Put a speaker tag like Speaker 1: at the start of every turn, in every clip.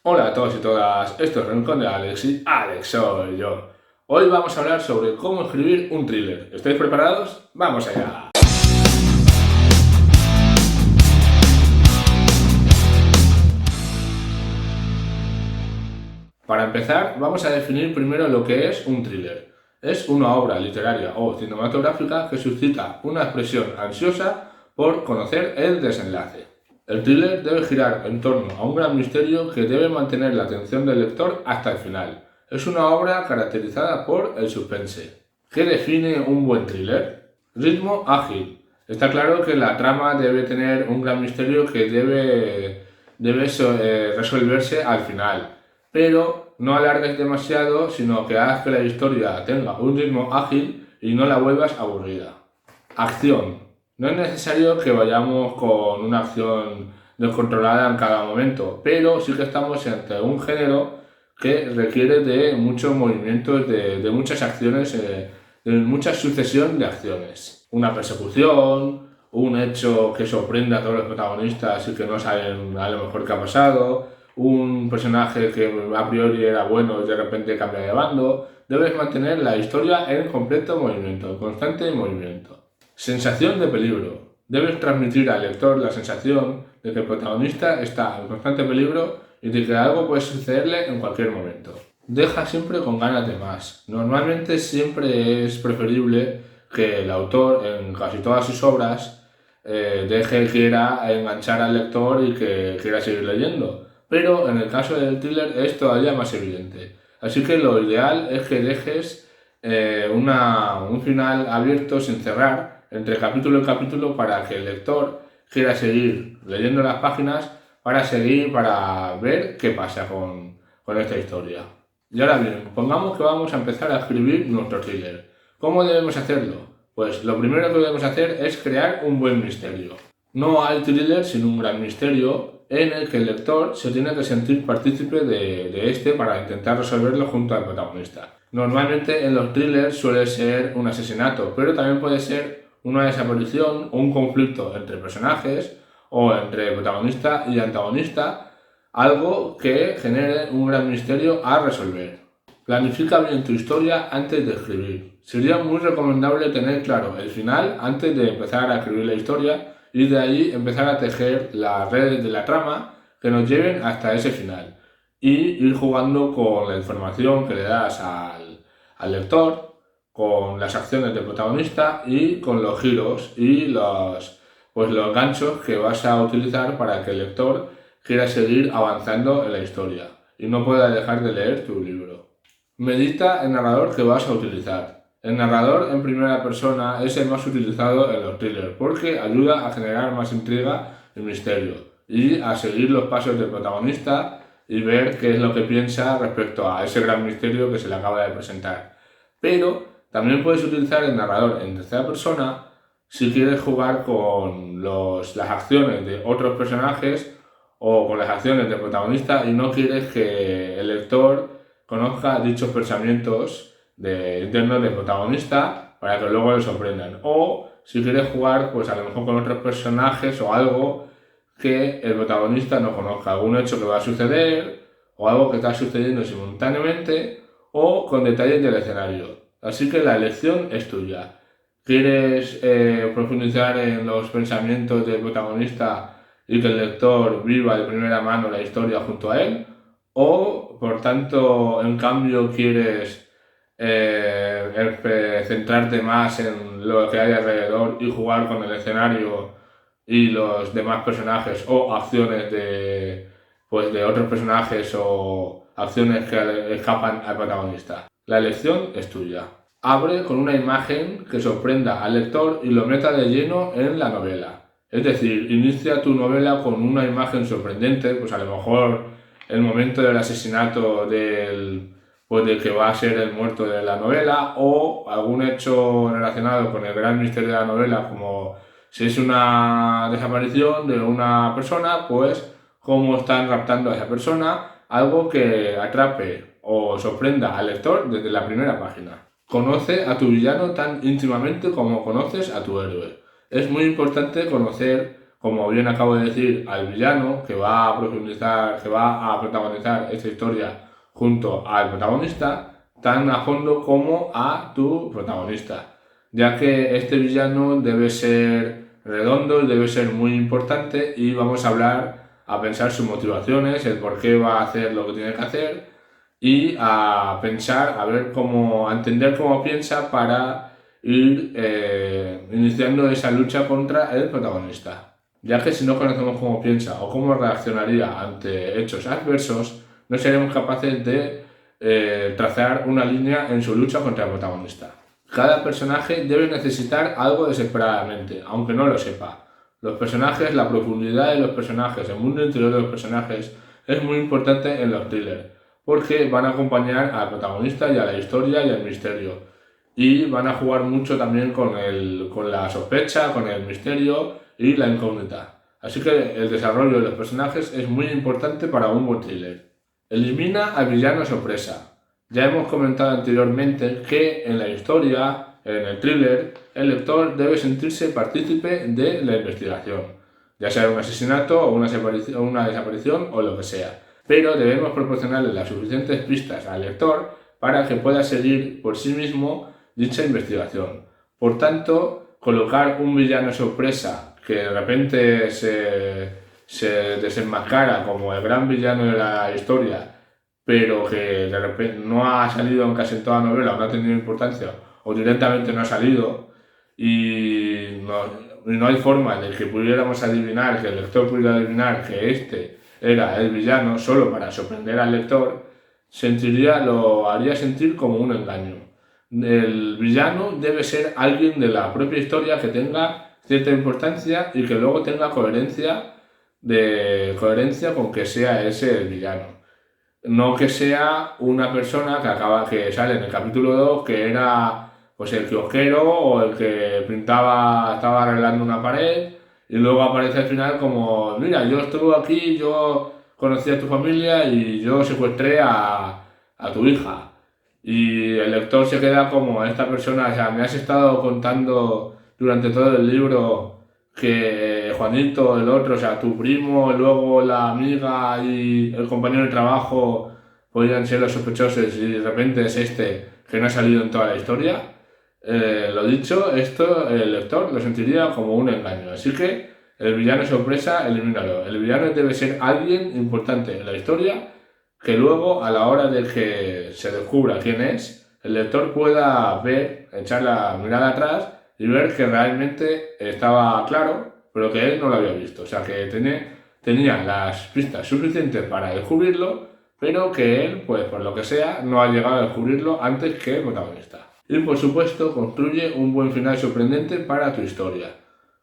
Speaker 1: Hola a todos y todas, esto es Rincón de Alex y Alex soy yo. Hoy vamos a hablar sobre cómo escribir un thriller. ¿Estáis preparados? ¡Vamos allá! Para empezar, vamos a definir primero lo que es un thriller. Es una obra literaria o cinematográfica que suscita una expresión ansiosa por conocer el desenlace. El thriller debe girar en torno a un gran misterio que debe mantener la atención del lector hasta el final. Es una obra caracterizada por el suspense. ¿Qué define un buen thriller? Ritmo ágil. Está claro que la trama debe tener un gran misterio que debe resolverse al final, pero no alargues demasiado, sino que hagas que la historia tenga un ritmo ágil y no la vuelvas aburrida. Acción. No es necesario que vayamos con una acción descontrolada en cada momento, pero sí que estamos ante un género que requiere de muchos movimientos, de muchas acciones, de mucha sucesión de acciones. Una persecución, un hecho que sorprende a todos los protagonistas y que no saben a lo mejor qué ha pasado, un personaje que a priori era bueno y de repente cambia de bando. Debes mantener la historia en completo movimiento, constante movimiento. Sensación de peligro. Debes transmitir al lector la sensación de que el protagonista está en constante peligro y de que algo puede sucederle en cualquier momento. Deja siempre con ganas de más. Normalmente siempre es preferible que el autor en casi todas sus obras quiera enganchar al lector y que quiera seguir leyendo. Pero en el caso del thriller es todavía más evidente. Así que lo ideal es que dejes un final abierto sin cerrar entre capítulo y capítulo para que el lector quiera seguir leyendo las páginas para ver qué pasa con esta historia. Y ahora bien, pongamos que vamos a empezar a escribir nuestro thriller. ¿Cómo debemos hacerlo? Pues lo primero que debemos hacer es crear un buen misterio. No hay thriller sin un gran misterio en el que el lector se tiene que sentir partícipe de este para intentar resolverlo junto al protagonista. Normalmente en los thrillers suele ser un asesinato, pero también puede ser una desaparición o un conflicto entre personajes o entre protagonista y antagonista, algo que genere un gran misterio a resolver. Planifica bien tu historia antes de escribir. Sería muy recomendable tener claro el final antes de empezar a escribir la historia y de ahí empezar a tejer las redes de la trama que nos lleven hasta ese final y ir jugando con la información que le das al lector, con las acciones del protagonista y con los giros y los ganchos que vas a utilizar para que el lector quiera seguir avanzando en la historia y no pueda dejar de leer tu libro. Medita el narrador que vas a utilizar. El narrador en primera persona es el más utilizado en los thrillers porque ayuda a generar más intriga y misterio y a seguir los pasos del protagonista y ver qué es lo que piensa respecto a ese gran misterio que se le acaba de presentar. Pero también puedes utilizar el narrador en tercera persona si quieres jugar con las acciones de otros personajes o con las acciones del protagonista y no quieres que el lector conozca dichos pensamientos internos del protagonista para que luego le sorprendan. O si quieres jugar, pues a lo mejor con otros personajes o algo que el protagonista no conozca, algún hecho que va a suceder o algo que está sucediendo simultáneamente o con detalles del escenario. Así que la elección es tuya. ¿Quieres profundizar en los pensamientos del protagonista y que el lector viva de primera mano la historia junto a él? ¿O, por tanto, en cambio, quieres centrarte más en lo que hay alrededor y jugar con el escenario y los demás personajes o acciones de otros personajes o acciones que escapan al protagonista? La elección es tuya. Abre con una imagen que sorprenda al lector y lo meta de lleno en la novela. Es decir, inicia tu novela con una imagen sorprendente, pues a lo mejor el momento del asesinato del que va a ser el muerto de la novela o algún hecho relacionado con el gran misterio de la novela, como si es una desaparición de una persona, pues cómo están raptando a esa persona, algo que atrape o sorprenda al lector desde la primera página. Conoce a tu villano tan íntimamente como conoces a tu héroe. Es muy importante conocer como bien acabo de decir, al villano que va a profundizar, que va a protagonizar esta historia junto al protagonista, tan a fondo como a tu protagonista, ya que este villano debe ser redondo y debe ser muy importante y vamos a pensar sus motivaciones, el por qué va a hacer lo que tiene que hacer y a pensar, a entender cómo piensa para ir iniciando esa lucha contra el protagonista. Ya que si no conocemos cómo piensa o cómo reaccionaría ante hechos adversos, no seremos capaces de trazar una línea en su lucha contra el protagonista. Cada personaje debe necesitar algo desesperadamente, aunque no lo sepa. Los personajes, la profundidad de los personajes, el mundo interior de los personajes es muy importante en los thrillers, porque van a acompañar al protagonista y a la historia y al misterio. Y van a jugar mucho también con la sospecha, con el misterio y la incógnita. Así que el desarrollo de los personajes es muy importante para un buen thriller. Elimina al villano sorpresa. Ya hemos comentado anteriormente que en la historia, en el thriller, el lector debe sentirse partícipe de la investigación, ya sea un asesinato o una desaparición o lo que sea. Pero debemos proporcionarle las suficientes pistas al lector para que pueda seguir por sí mismo dicha investigación. Por tanto, colocar un villano sorpresa que de repente se desenmascara como el gran villano de la historia, pero que de repente no ha salido en casi toda la novela o no ha tenido importancia o directamente no ha salido y no hay forma de que pudiéramos adivinar, que el lector pudiera adivinar que este era el villano solo para sorprender al lector, lo haría sentir como un engaño. El villano debe ser alguien de la propia historia que tenga cierta importancia y que luego tenga coherencia con que sea ese el villano. No que sea una persona que sale en el capítulo 2 que era pues el kiosquero o el que estaba arreglando una pared y luego aparece al final como, mira, yo estuve aquí, yo conocí a tu familia y yo secuestré a tu hija. Y el lector se queda como esta persona, o sea, me has estado contando durante todo el libro que Juanito, el otro, o sea, tu primo, luego la amiga y el compañero de trabajo podrían ser los sospechosos y de repente es este que no ha salido en toda la historia. Lo dicho, esto el lector lo sentiría como un engaño. Así que el villano sorpresa, elimínalo. El villano debe ser alguien importante en la historia que luego, a la hora de que se descubra quién es, el lector pueda echar la mirada atrás y ver que realmente estaba claro, pero que él no lo había visto. O sea, que tenía las pistas suficientes para descubrirlo, pero que él, pues por lo que sea, no ha llegado a descubrirlo antes que el protagonista. Y por supuesto, construye un buen final sorprendente para tu historia.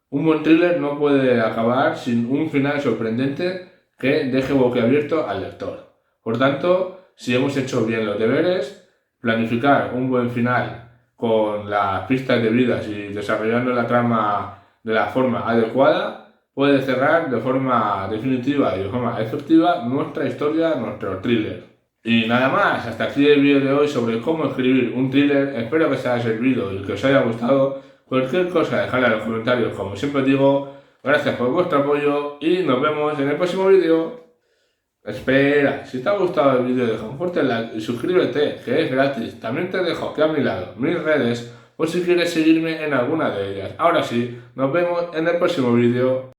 Speaker 1: Un buen thriller no puede acabar sin un final sorprendente que deje boquiabierto al lector. Por tanto, si hemos hecho bien los deberes, planificar un buen final con las pistas debidas y desarrollando la trama de la forma adecuada, puede cerrar de forma definitiva y de forma efectiva nuestra historia, nuestro thriller. Y nada más, hasta aquí el vídeo de hoy sobre cómo escribir un thriller. Espero que os haya servido y que os haya gustado. Cualquier cosa, dejadla en los comentarios, como siempre digo. Gracias por vuestro apoyo y nos vemos en el próximo vídeo. Espera, si te ha gustado el vídeo deja un fuerte like y suscríbete, que es gratis. También te dejo aquí a mi lado mis redes por si quieres seguirme en alguna de ellas. Ahora sí, nos vemos en el próximo vídeo.